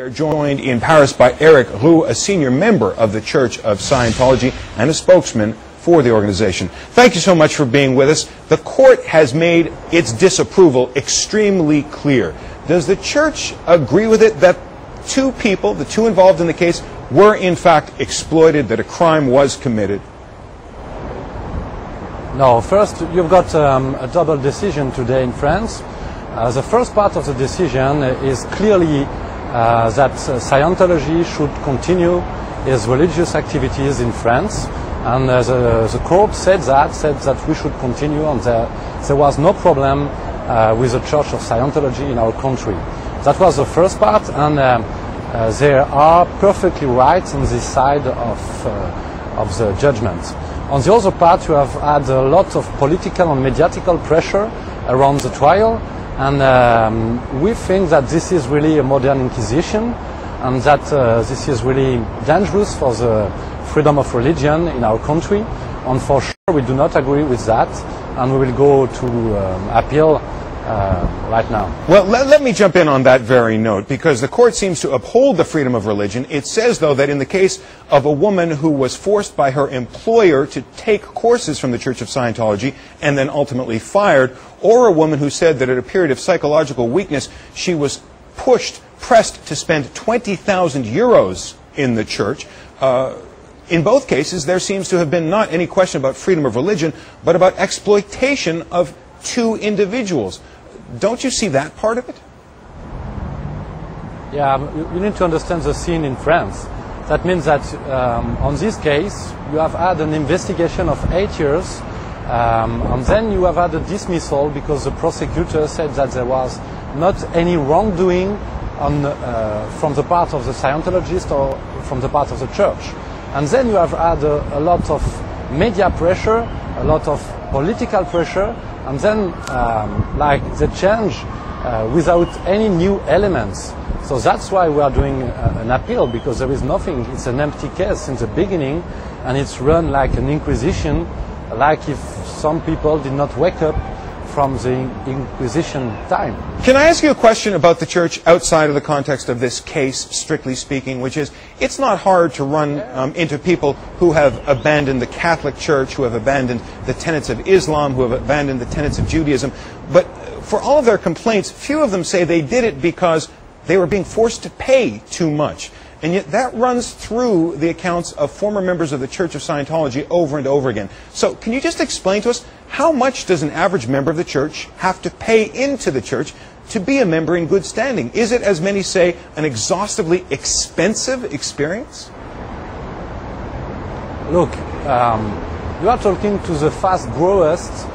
We are joined in Paris by Eric Roux, a senior member of the Church of Scientology and a spokesman for the organization. Thank you so much for being with us. The court has made its disapproval extremely clear. Does the Church agree with it that two people, the two involved in the case, were in fact exploited, that a crime was committed? No, first you've got a double decision today in France. The first part of the decision is clearly that Scientology should continue its religious activities in France, and the court said that we should continue, and there was no problem with the Church of Scientology in our country. That was the first part, and they are perfectly right on this side of the judgment. On the other part, you have had a lot of political and mediatical pressure around the trial, and we think that this is really a modern inquisition, and that this is really dangerous for the freedom of religion in our country, and for sure we do not agree with that, and we will go to appeal right now. Well, let me jump in on that very note, because the court seems to uphold the freedom of religion. It says, though, that in the case of a woman who was forced by her employer to take courses from the Church of Scientology and then ultimately fired, or a woman who said that at a period of psychological weakness she was pressed to spend 20,000 euros in the church, in both cases there seems to have been not any question about freedom of religion, but about exploitation of two individuals. Don't you see that part of it? Yeah, you need to understand the scene in France. That means that on this case you have had an investigation of 8 years, and then you have had a dismissal because the prosecutor said that there was not any wrongdoing from the part of the Scientologist or from the part of the church. And then you have had a lot of media pressure, a lot of political pressure, and then like they change without any new elements. So that's why we are doing an appeal, because there is nothing. It's an empty case since the beginning, and it's run like an inquisition, like if some people did not wake up from the Inquisition time. Can I ask you a question about the church outside of the context of this case, strictly speaking, which is, it's not hard to run into people who have abandoned the Catholic Church, who have abandoned the tenets of Islam, who have abandoned the tenets of Judaism, but for all of their complaints, few of them say they did it because they were being forced to pay too much. And yet that runs through the accounts of former members of the Church of Scientology over and over again. So can you just explain to us, how much does an average member of the church have to pay into the church to be a member in good standing? Is it, as many say, an exhaustively expensive experience? Look, you are talking to the fast-growest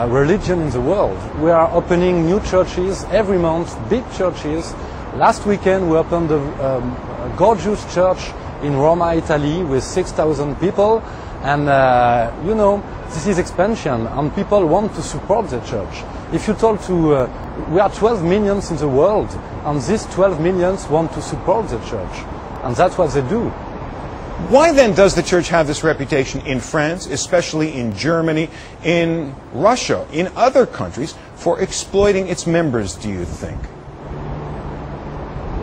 religion in the world. We are opening new churches every month, big churches. Last weekend we opened a gorgeous church in Roma, Italy, with 6,000 people, and you know, this is expansion, and people want to support the church. If you talk to, we are 12 millions in the world, and these 12 millions want to support the church, and that's what they do. Why then does the church have this reputation in France, especially in Germany, in Russia, in other countries, for exploiting its members, do you think?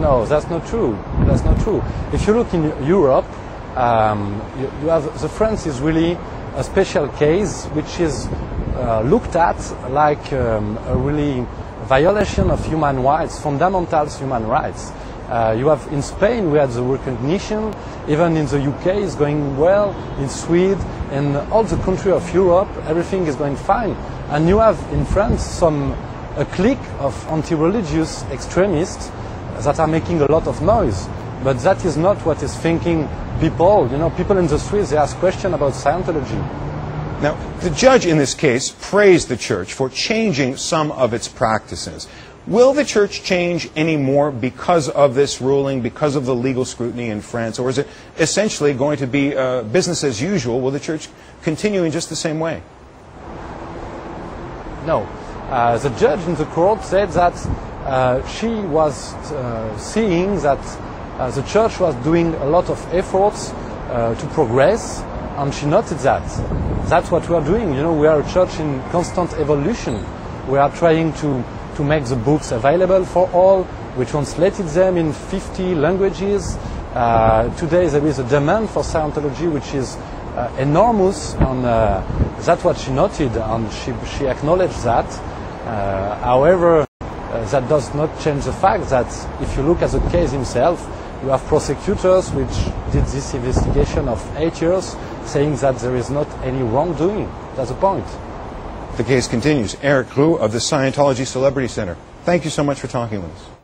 No, that's not true. That's not true. If you look in Europe, you have, the France is really a special case, which is looked at like a really violation of human rights, fundamental human rights. You have in Spain, we had the recognition, even in the UK is going well, in Sweden, in all the countries of Europe, everything is going fine. And you have in France a clique of anti-religious extremists that are making a lot of noise. But that is not what is thinking people. You know, people in the streets, they ask questions about Scientology. Now, the judge in this case praised the church for changing some of its practices. Will the church change any more because of this ruling, because of the legal scrutiny in France, or is it essentially going to be business as usual? Will the church continue in just the same way? No. The judge in the court said that she was seeing that the church was doing a lot of efforts to progress, and she noted that. That's what we are doing. You know, we are a church in constant evolution. We are trying to make the books available for all. We translated them in 50 languages. Today there is a demand for Scientology which is enormous, and that's what she noted, and she acknowledged that. However, that does not change the fact that if you look at the case himself, you have prosecutors which did this investigation of 8 years saying that there is not any wrongdoing. That's the point. The case continues. Eric Roux of the Scientology Celebrity Center. Thank you so much for talking with us.